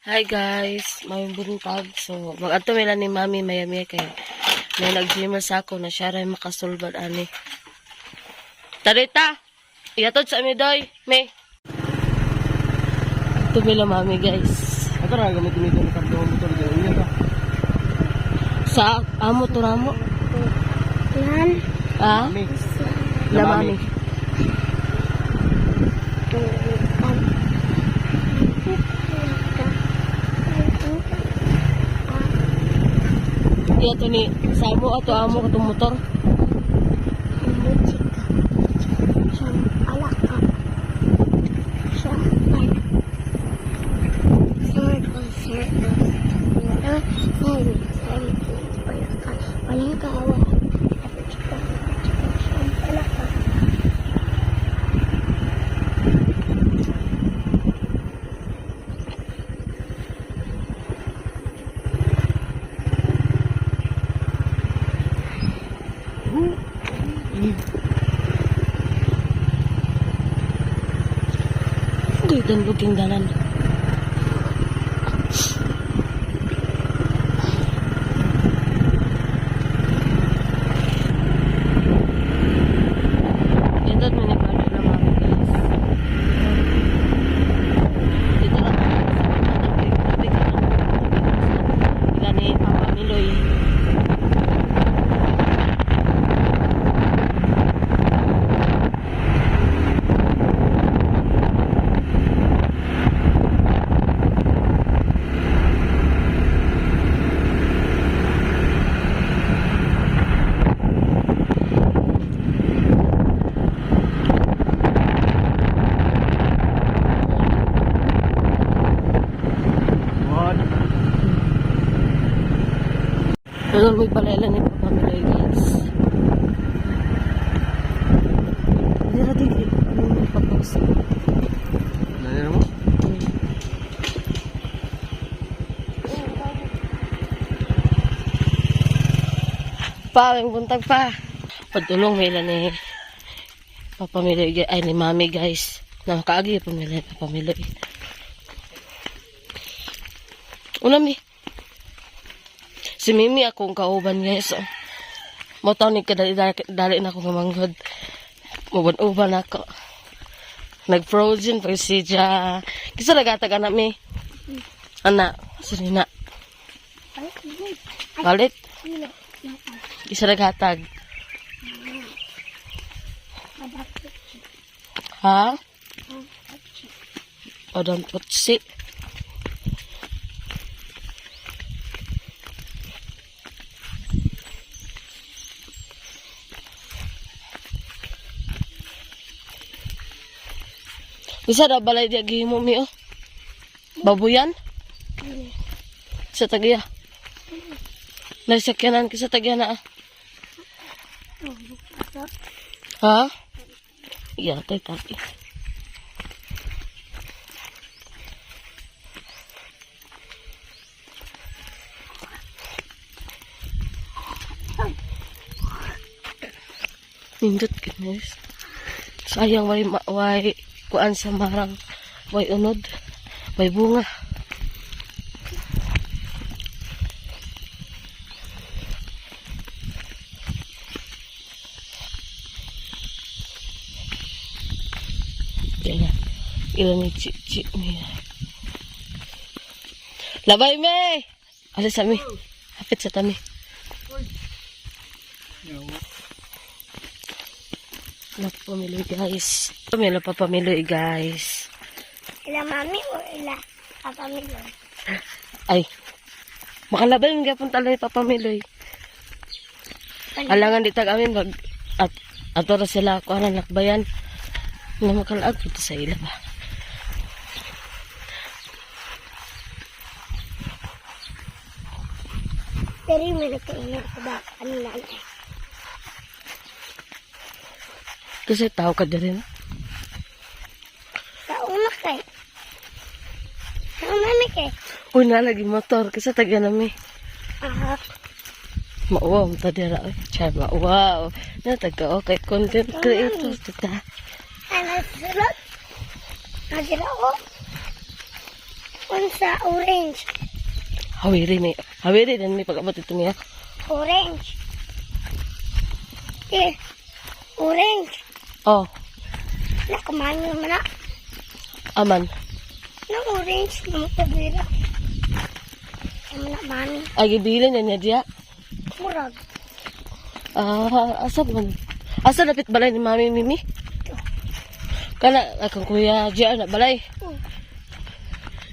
Hi guys, may buntag. So, mag-adto mila ni Mami maya-maya kay may nag-gym sa ako na siya rin makasulbad ani. Tarita! Iyatod sa amidoy, May. Ito mila Mami guys. Ito na gamit nito ng kardo motor gawin niya. Sa amo to ramo. Yan. Ah? Mami. La Mami. Iyato ni sa amo ato amo katong motor. Walang kawa. Dito ang buking dalan. Ito at minipano na Mami guys. Dito lang tabi ka lang. Gani Papa Miloy. Ano may palela ni Papa Miloy guys. Dira dili ano may papost. Nangyari mo? Pa, ang buntag pa. Padulong mila ni Papa Miloy ay ni Mami guys. Nakakaagi pa mila ni Papa Miloy. Unami. Si Mimi akong kauban guys. Mo taw ni kadali na ako ngamanghod. Muban-uban ako. Nag-frozen pa si Ja. Kisa nagatag anak mi. Anak, sinina. Balit. Kisa naghatag. Ha? Odon putsi. Bisa na balay di agihimo mi oh. Babuyan? Sa tagiya. Narisakyanan ka sa tagiya na ah. Ha? Iya, tay tapi. Nindot guys. Sayang way kuan sa marang way unod, way bunga. Kaya ilan ni Chichi niya. Labay me! Alis sa mi. Hapit sa tami. Pamiloy guys. Pamiloy guys. Ila Mami o ila Papa Miloy? Ay. Makalabay nga punta lang Papamiloy. Alangan di tag amin mag ato ra sila ko anan lakbayan. Na makalaag dito sa ila ba. Pero yung may nagkaingat ko ba? Ano na eh? Kasi tao ka din. Sa una kay. Sa una kay. Una lagi motor kasi tagya nami. Aha. Mauwaw mo tadira. Chay mauwaw. Na taga okay content creator kita. Ano sulot? Nagira ko. Unsa orange. Hawiri ni. Hawiri din may pag-abot ito niya. Orange. Eh. Orange. Oh, Nakamanyo man na. aman. Nang orange na magpabira. Ano na man. Ay, gibilin niya diya. Murag. Asa man? Asa napit balay ni Mami Mimi? Kana, akong kuya diya na balay.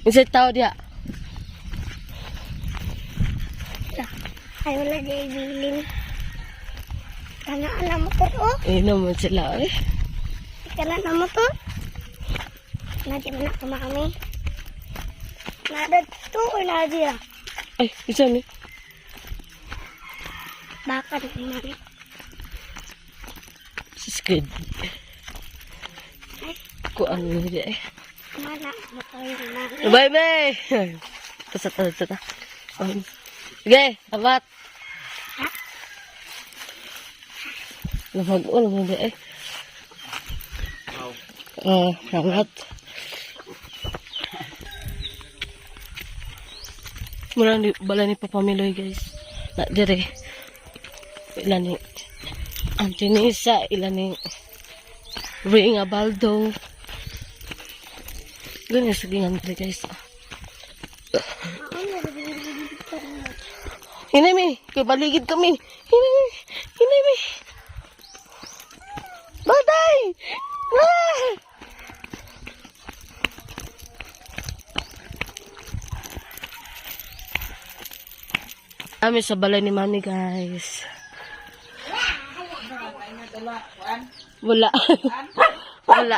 Insay tao diya. Ay, wala di bilin. Kana mo to, oh. Naman sila eh. Kana mo to. Nadi man ako mami. Nada to or nadi ah. Ay, isa ni. Bakit mami? Siskid. Kuan mo diya eh. Mana mo to yung mami. Bye bye. Tata. Sige, tamat. Lamag-on mo diya eh. Tamat. Mula ni bala ni Papa Miloy guys. Na dire. Ilan ni Auntie Nisa, ilan ni Ring Abaldo. Ganyan sa gingan dire guys. Hinay mi, kay baligid kami. Hinay mi. Batay! Ah! Kami sa balay ni Mami guys. Wala. Wala.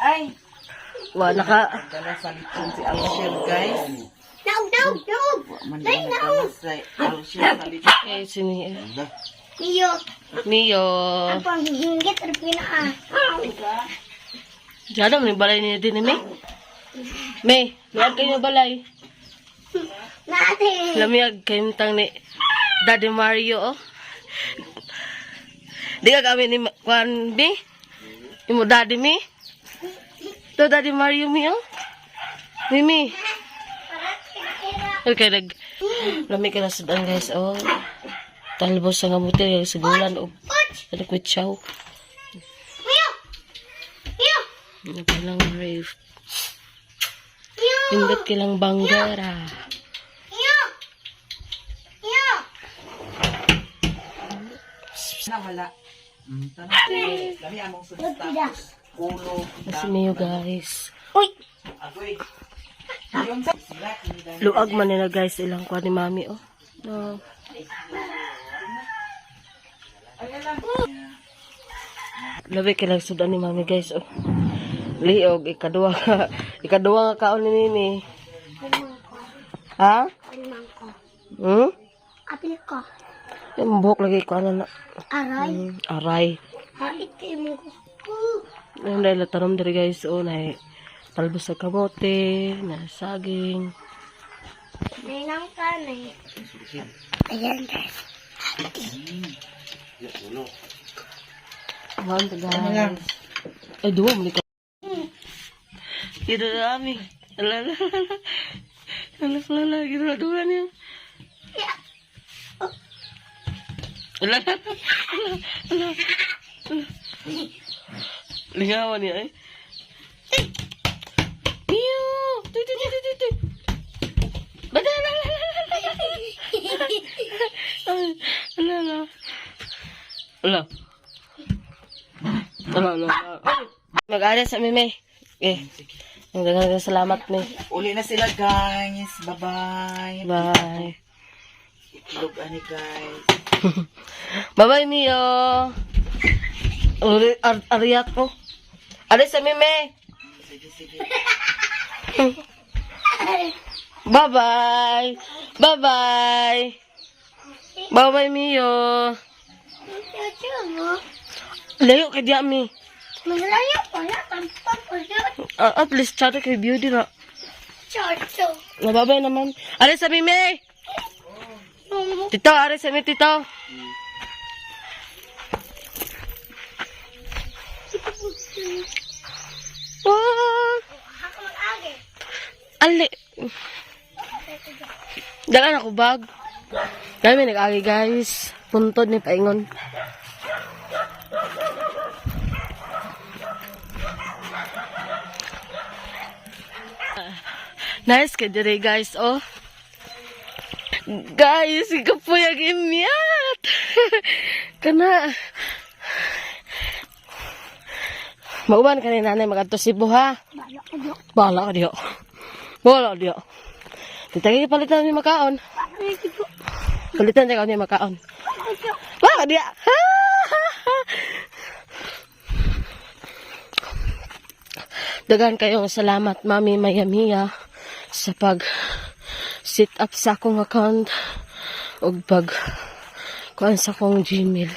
Ay, Wala ka. dala sa litson si Alshel, guys. Daog. Lay na. Dala sa Alshel sa litson. Eh, sini. Iyo. Niyo. Ang panghihinggit or pinaa. Diyan mo yung balay niya din ni May. May, layag kayo yung balay. Natin. Lamiyag kayo tang ni Daddy Mario, oh. Di ka kami ni Juan B? Imo Daddy Mi? To Daddy Mario mi, oh. Mimi. Okay, lami ka na sudan, guys, oh. Talbos sa ngamuti, sigulan, oh. Liquid chow. Iyo. Ano pa lang rave. Pindot kilang banggara. Iyo. Na wala. Tanong, kami among substance. Ulo, Kasi niyo, guys. Uy. agoy. Yung sila, kinilang. Luag man nila, guys, ilang kwa ni Mami, oh. No. Labi kilang sudan ni Mami, guys, oh. Liog, ikaduwa nga kaon ni Nini. Ha? Alimang ko. Hmm? Apil ko. Yung buhok lagi ko, ano na. Aray. Aray. Hait kayo mo ko. Yung dahil tanom diri, guys, oh, na talbos sa kamote, na saging. May nang kanay. Ayan guys. One, guys. Ay, duwa, mali ka. Gino na kami. Alala. Gino na duwa niya. Alala. Lingawan niya, eh. Iyo! Tuy. Bada, Ala. Mag-aras sa mime. Magandang salamat ni. Uli na sila, guys. Bye-bye. Bye. Itlog ani, guys. Bye-bye, Mio. Ariyak ko. Aras sa mime. Sige. Bye-bye. Bye-bye, Mio. Chuchu mo. Layo kay Diami. Malayo ko na. Tampag ko yun. At least chato kay beauty na. Chuchu. Nababay naman. Aras sa mime. Tito, aras sa mime, tito. Wow. Ali. Dalan ako bag. Kami nag-agi guys. Puntod ni paingon. Nice ka dire guys, oh. Guys, ikaw po yung imyat. Kana. Mauban ka ni nanay magadto Cebu ha. Bala ko diyo. Bala ka diyo. Bala ka diyo. Titagi palitan ni makaon. Bala ko. Palitan niya ka ni makaon. Bala ko. Bala ka diya. Dagan kayong salamat, Mami Mayamiya, sa pag sit up sa akong account o pag kuan sa akong Gmail.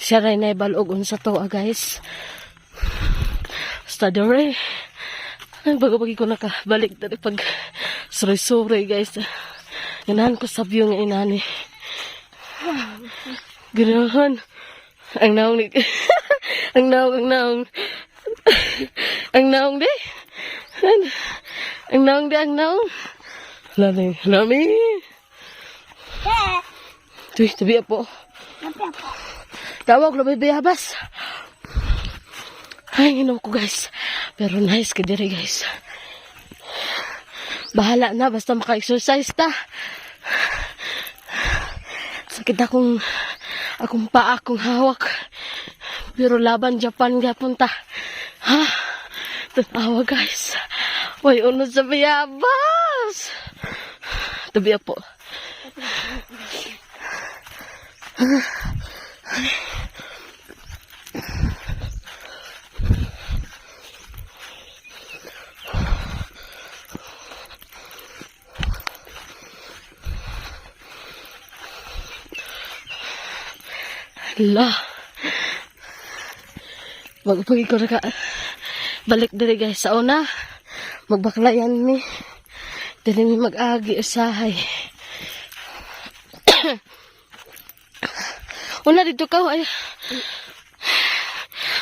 Siya rin na ibalog unsa to, guys. Basta dore. Ay, bago-bagi ko nakabalik dali pag suray-suray, guys. Ganahan ko sa view nga inani. Ganahan. Ang naong ni... ang naong. Ang naong di. Ang naong. Lami. Eh. Tuy, tabi po. Apa apa? Tawag, labay bayabas. Ay, inom ko guys. Pero nice ka diri guys. Bahala na, basta maka-exercise ta. Sakit akong paa, akong hawak. Pero laban Japan gapon ta. Ha? Tanawa guys. Uy, unod sa bayabas. Tabi po. La. Magpagi ko na ka. Balik diri guys sa una. Magbaklayan mi. Dili mi mag-agi usahay. Una dito ka ay.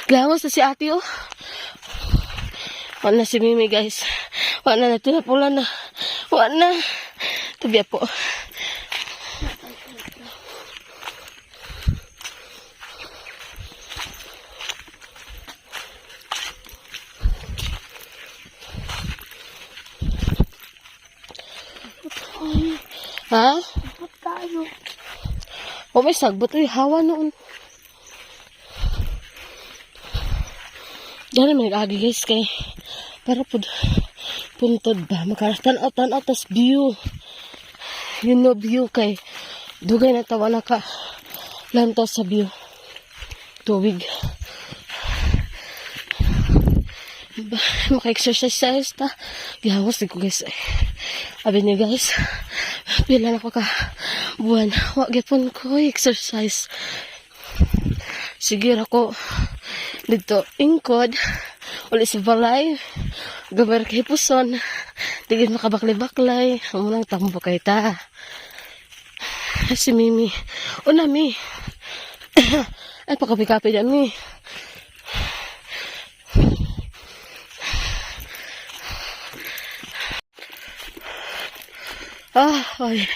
Glamos na si ate oh. Wala na si Mimi guys. Wala na tinapula na. Wala na. Tabi po. Ha? Dapat tayo. O may sagbot. Uy, hawa noon. Diyan naman nag-agi guys kay para po puntod ba. Makaratan-out tas view. You know view kay dugay na tawa na ka lantaw sa view. Tuwig. Maka-exercise ta. Gihawas ko guys. Abi niyo guys. Pila na ko ka buwan. Wag gyapon ko exercise. Sige ako dito ingkod. Uli sa balay. Gabar kay puson. Tigil makabaklay-baklay. Amo nang tambo kay ta. Si Mimi. Una mi. Ay pakapi-kapi dyan mi. Ay.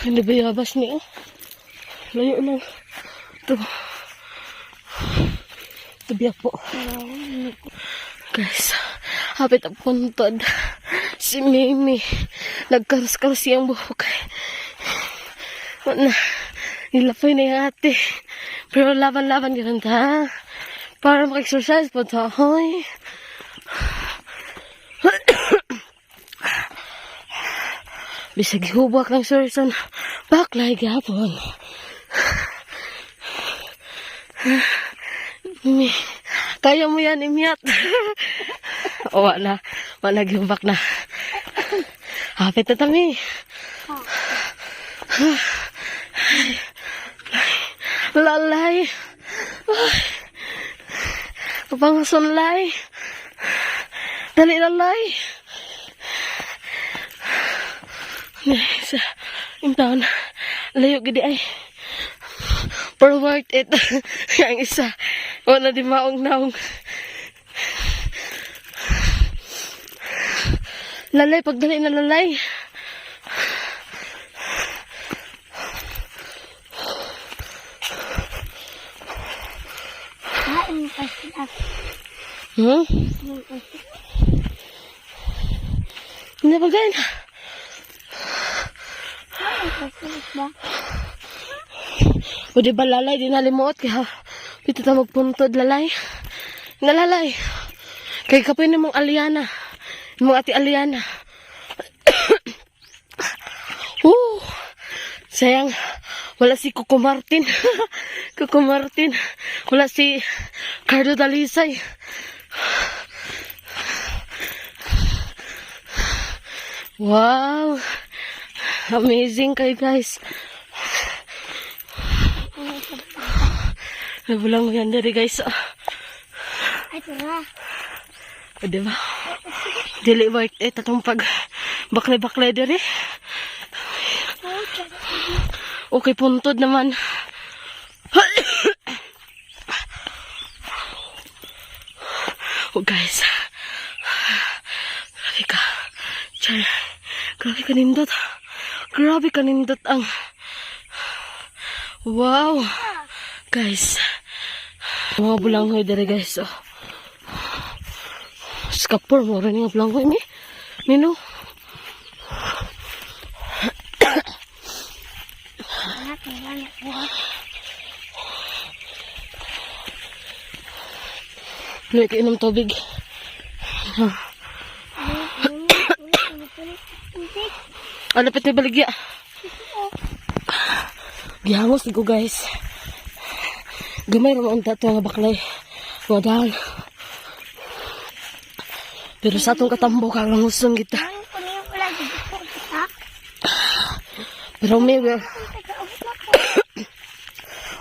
Ano ba yabas niya? Layo na. Ito. Tabi po. Guys, hapit ang puntod. Si Mimi. Nagkaras-karas siyang buhok. Wala. Nilapay na yung ate. Pero laban-laban ka rin ta. Para mag-exercise po ta. Hoy. Bisag hubak ng surson. Baklay gapon. Kaya mo yan, imyat. O, wala na. Wala, gimbak na. Hapit na tami. Lalay. Papangasunlay. Dali lalay. Sa imtaon. Layo gidi ay. Pero worth it. Yang isa. Wala di maong naong. Lalay, pagdali na lalay. Kain pa sila. Hmm? Hindi ba ganyan? Kain pa sila ba? O di ba lalay, di nalimuot kaya dito ta magpuntod lalay. Nalalay. Kay kapoy ni mong Aliana. Mong ati Aliana. Sayang, wala si Coco Martin. Coco Martin. Wala si Cardo Dalisay. Wow. Amazing kayo guys. Nabulang mo yan dari guys. Ay, tara. O diba? Dili worth it atong pag baklay-baklay dari. Okay, puntod naman. Oh guys. Grabe ka. Char. Grabe ka nindot. Grabe ka nindot ang... Wow. Guys. Mga bulanghoy dari guys. Oh. Skapor mo rin yung bulanghoy ni. Mino. Luwi ka inom tubig. Lapit na baligya. Gihangos ko guys. Gamay naman unta ito nga baklay. Wadaan. Pero sa atong katambo kang langusong kita. Pero may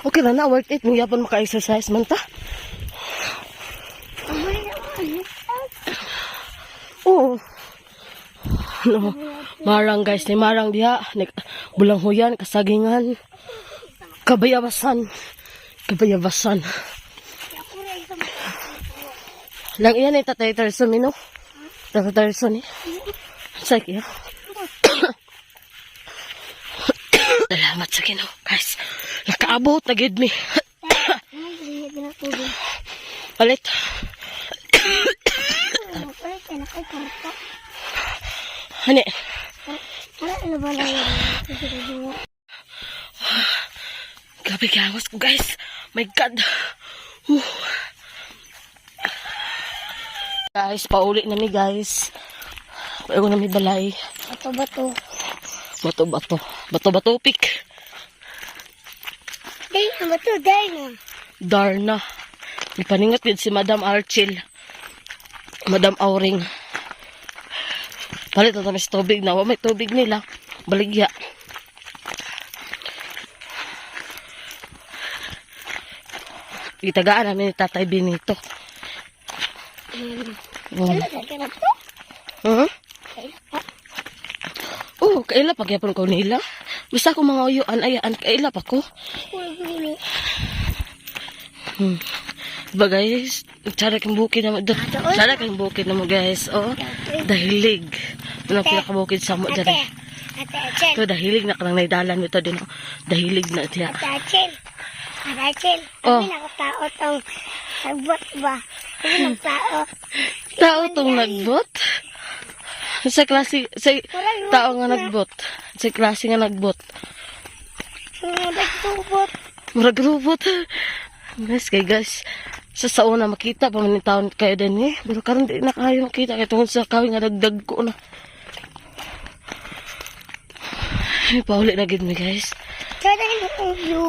okay na na, worth it. May yapon maka-exercise man ta. Oo. No, marang guys, ni marang diha, bulanghoyan, kasagingan, kabayabasan, kabayabasan. Lang iyan ay Tatay Terson, no? Tatay Terson, eh. Sige, salamat sa Ginoo, guys. Nakaabot na gid mi. Palit. Hani. Grabe kayangos ko guys. My God. Guys, pauli na mi guys. Pauli na mi balay. Bato-bato. Bato-bato. Bato-bato pik. Day na bato, day na. Darna. Ipaningat yun si Madam Archil. Madam Auring. Palit na tamis tubig na. May tubig nila. Baligya. Itagaan namin ni Tatay Benito. Oh, kaila pagyapon ko nila. Bisa ko mga uyuan, ayaan, kaila pa ko. Diba guys, tsara kang bukid naman. Tsara kang bukid naman guys. Oh, dahilig. Ito lang pinakabukid sa mo dyan. Ate Achel. Ito dahilig na kanang naidalan ito din. Oh. Dahilig na siya. Ate Achel. Ate Achel. Oh. Kami nakatao tong nagbot ba? Kami nagtao. Tao tong nagbot? Sa klase, sa tao nga nagbot. Sa klase nga nagbot. Nagtubot. Murag robot. Guys, kay guys. Sa una makita pa man ni taon kayo din eh. Pero karon di na kayo makita kay tungod sa kawin nga dagdag ko na. Ay, pauli na gid mi guys. Kada yung view.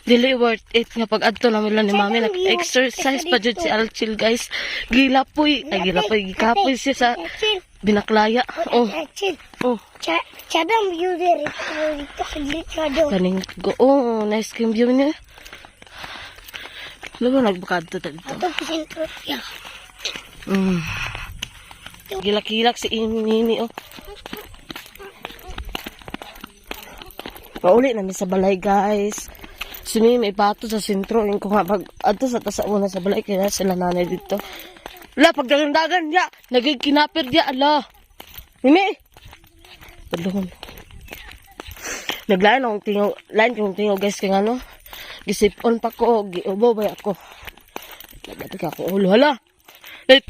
Dili worth it nga pag adto namin lang ni mami nag-exercise pa jud si Alchil guys. Gilapoy, ay gilapoy, gikapoy siya sa binaklaya. Oh, Chill. oh. Chadam view there. Ito chado. Kaning go. Oh, nice yung view niya. Ano ba nagbakad to dito? Ito pisintro. Yeah. Gilak-gilak si Nini, oh. Pauli namin sa balay, guys. Si Mimi ipato sa sentro. Yung ko nga pag ato sa tasa una sa balay, kaya sila nanay dito. Ala, pag dagan-dagan ya, naging kinapir dia, ala. Mimi! Pardon. Naglain akong tingo, guys, kaya ano, gisipon pa ko, giubo ba ako. Naglagat ako ulo, hala. Wait.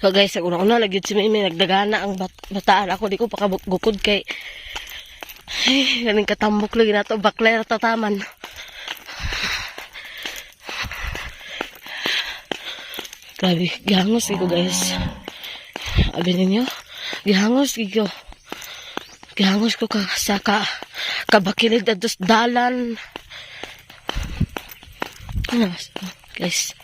So guys, sa una-una, lagi si Mimi, nagdagana ang bataan ako, di ko pakabukod kay, ay, galing katambok lagi na to, bakler tataman. Grabe, gihangos ko guys. Abi ninyo, gihangos ko. Gihangos ko sa kabakilid at dos dalan. Ano, guys.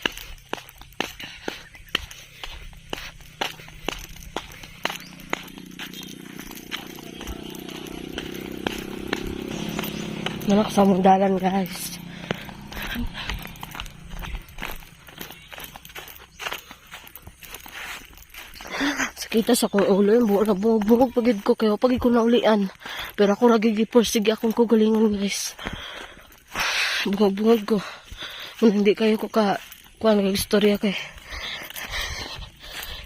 Nanak sa mong dalan, guys. Sakita sa kong ulo yung bungog pagid ko kayo pagid ko naulian. Pero ako nagigipursige akong kugalingan, guys. Bungog ko. Kung hindi kayo ko kuha nag-istorya kay.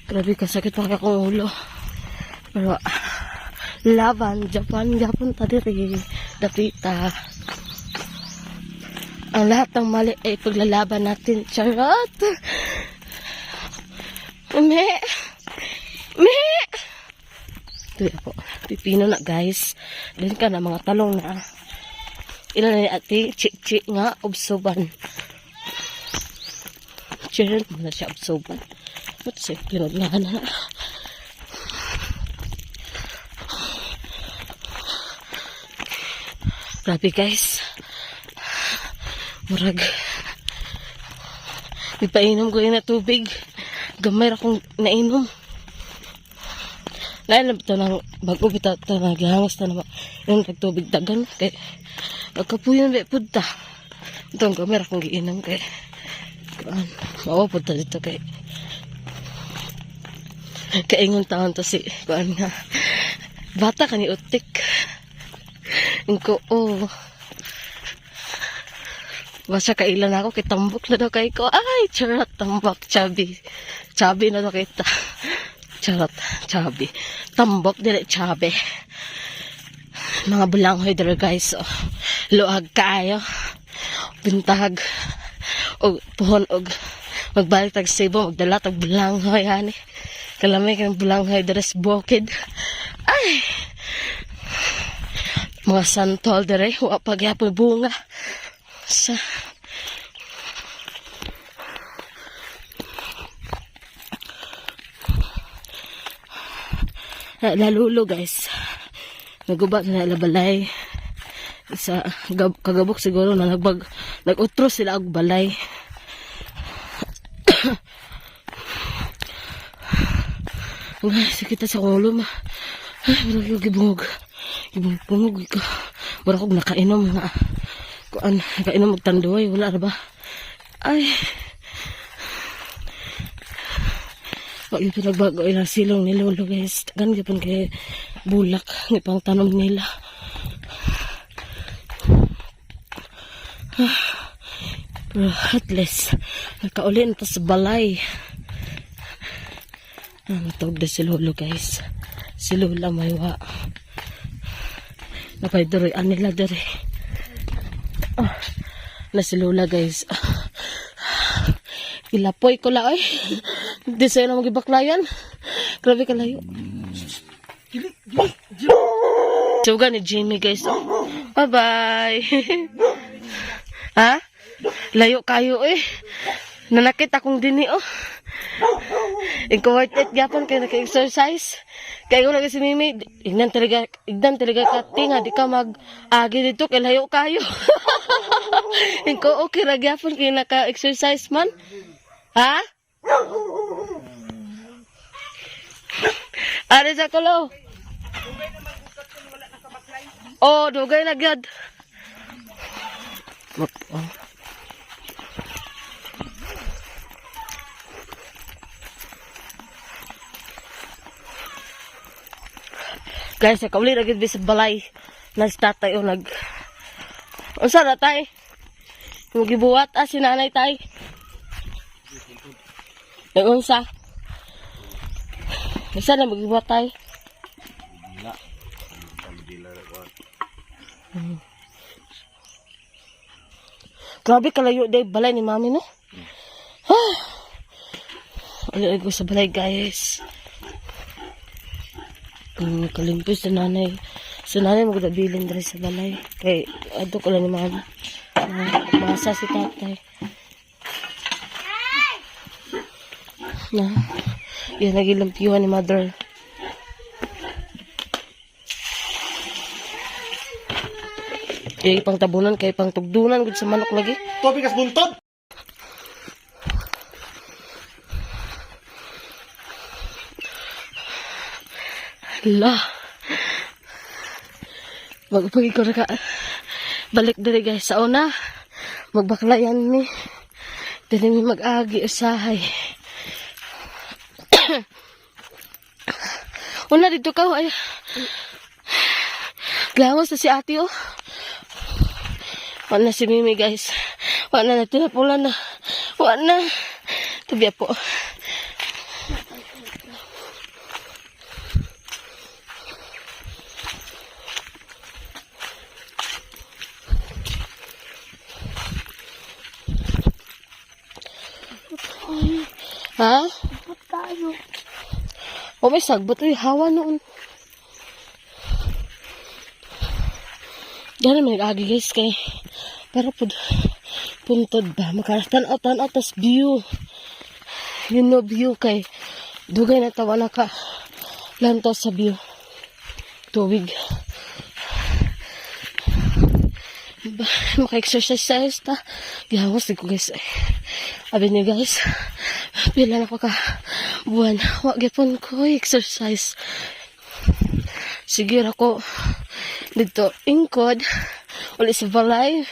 Grabe ka sakit pa kaya akong ulo. Pero laban, Japan tadiri, dapita. Ang lahat ng mali ay paglalaban natin. Charot! Me! Ito ako. Pipino na, guys. Doon ka na, mga talong na. Ilan na ni ate? Chik nga, obsoban. Chill mo na siya, obsoban. Ba't siya pinaglahan na? Grabe, guys. Murag. Ipainom ko yun na tubig. Gamay akong nainom. Lain na ito ng bago bita ito naghihangos na naman yung nagtubig dagan. Kaya magkapuyon ba punta. Ito ang gamay akong giinom kaya mawa punta dito kaya kaingon taon to si kuan nga bata ka ni utik. Ingko basta kailan ako, kitambok na daw kay ko. Ay, charot, tambok, chabi. Chabi na daw kita. Charot, chabi. Tambok, dili, chabi. Mga bulanghoy dito, guys. Oh. Luag kaayo. Bintag. O, puhon, og. Magbalik tag Cebu, magdala tag bulanghoy, hani. Kalamay ka ng bulanghoy, deres bukid. Ay! Mga santol, dire. Huwag pagyapon bunga. Sa lalulo, guys. Nagubat na balay. Sa kagabok siguro na nag-utros sila og balay. Sakit sa ulo ma. Ay, wala gibungog. Gibungog ko. Wala ko nakainom nga. Kuan, nakainom magtanduay, wala ra ba? Ay. Wag yung pinagbago ilang silong ni Lolo, guys. Tagan gapon kay bulak ni pang tanom nila. Pero at least nakauli na ta sa balay. Natawag na si Lolo, guys. Si Lola maywa. Napayduroy nila dere. Na si Lola, guys. Ilapoy ko la, ay. Hindi sa'yo na magibaklayan. Grabe ka layo. Suga ni Jimmy, guys. Bye-bye. Ha? Layo kayo, eh. Nanakit akong dini, oh. Ikaw worth it, gapon, kaya naka-exercise. Kaya ko lagi si Mimi, ignan talaga ka, tinga, di ka mag-agi dito, kaya layo kayo. Ikaw okay ra gapon, kaya naka-exercise man. Ha? Ari sa kulo. Oh, dugay na gyud. Oh. Guys, kauli na gyud sa balay. Nagtatay o nag... Unsa na tay? Magibuhat si nanay tay. Unsa? Unsa na magibuhat tay? Grabe kalayo day balay ni mami no. Ano ko sa balay guys. Kalimpos sa nanay. Sa nanay magdabilin dali sa balay. Kay adto ko lang ni mama. Masa si tatay. Na. Yan nagilampiyuhan ni mother. Kaya ipang tabunan, kaya ipang tugdunan gud sa manok lagi. Topi kas buntod. La. Magpagi ko na ka. Balik dali guys. Sa una, magbaklayan mi. Dali mi mag-agi usahay. Una dito ka. Ay. Glawas na si ate oh. Wala na si Mimi guys. Wala na tinapulan na. Wala na. Tabi po. Ha? Ba't tayo? O may sagbot. Uy, hawa noon. Gano'n may nag-agi guys kay. Pero puntod ba? Makaratan-out tas view. You know view kay. Dugay na tawa na ka. Lantaw sa view. Tubig. Maka-exercise ta. Gihawas ko guys. Abi niyo guys. Pila na ko ka buwan. Wag gipon ko exercise. Sige ako dito ingkod. Uli sa balay.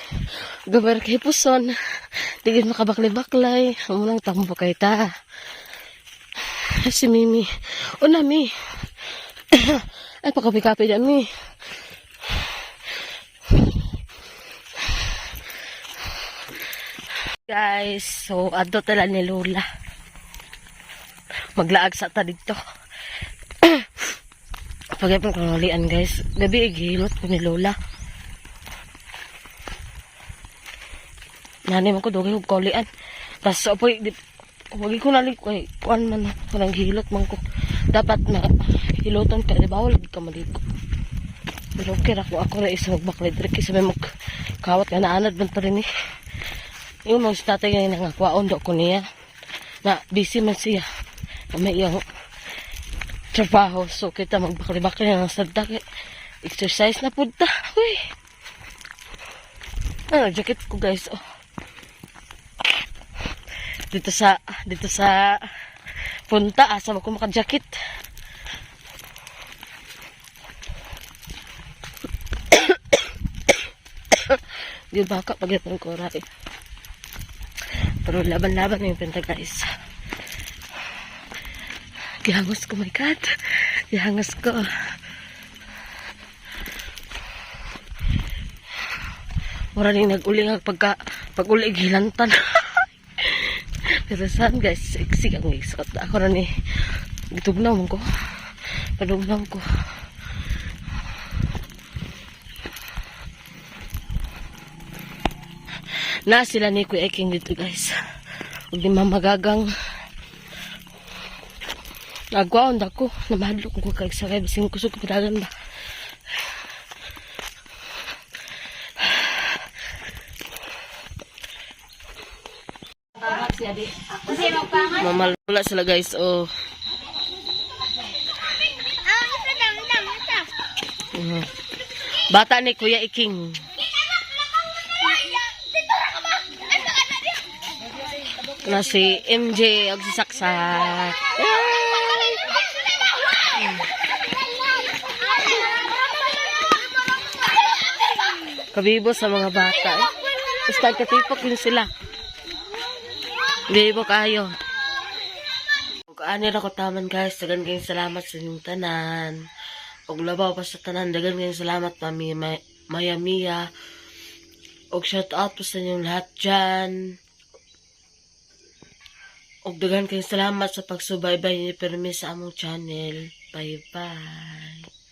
Gabar kay puson. Digid makabaklay-baklay. Amunang tambo kay ta. Si Mimi. O nami. Ay pakapi-kapi na mi. Guys, so adto tala ni Lola. Maglaag sa ta dito. Pagayapon kong ulian guys. Gabi igihilot ko ni Lola. Nanay man ko dugay kong kaulian. Tapos apoy, wagi ko nalik kay kuan man ko nang hilot man ko. Dapat na hiloton ka, di ba? Wala ka maligo. Pero okay ako na isa magbaklay. Drik isa may magkawat ka naanad man pa rin eh. Yung mga tatay nga nangakwaon do ko niya na busy man siya na may iyang trabaho, so kita magbakli-bakli na ng sadda exercise na punta. Uy, ano jacket ko guys oh. dito sa punta asa ako maka-jacket. Di baka pag-ipon ko rin. Pero laban-laban yung pinta guys. Gihangos ko, my God. Gihangos ko. Maraming nag-uli nga pag-uli gilantan. Pero saan guys, sexy ang isot. Ako na ni, gitugnaw ko. Padugnaw ko. Na sila ni Kuya Eking dito guys. Huwag di mamagagang. Nagwaon ako. Namahadlo ko kag-sakay. Bising kusog ko padagan ba. Babak siya di. Mamalula sila guys, oh. Mhm. Bata ni Kuya Iking. Na si MJ og si Saksak. Kabibo sa mga bata. Basta katipok yun sila. Bibo kayo. Kung ano na ko taman guys, dagan kayong salamat sa inyong tanan. Og labaw pa sa tanan, dagan kayong salamat Mami Maya Mia. Og shout out po sa inyong lahat dyan. Og dagan kayong salamat sa pagsubaybay ni Permi sa among channel. Bye bye.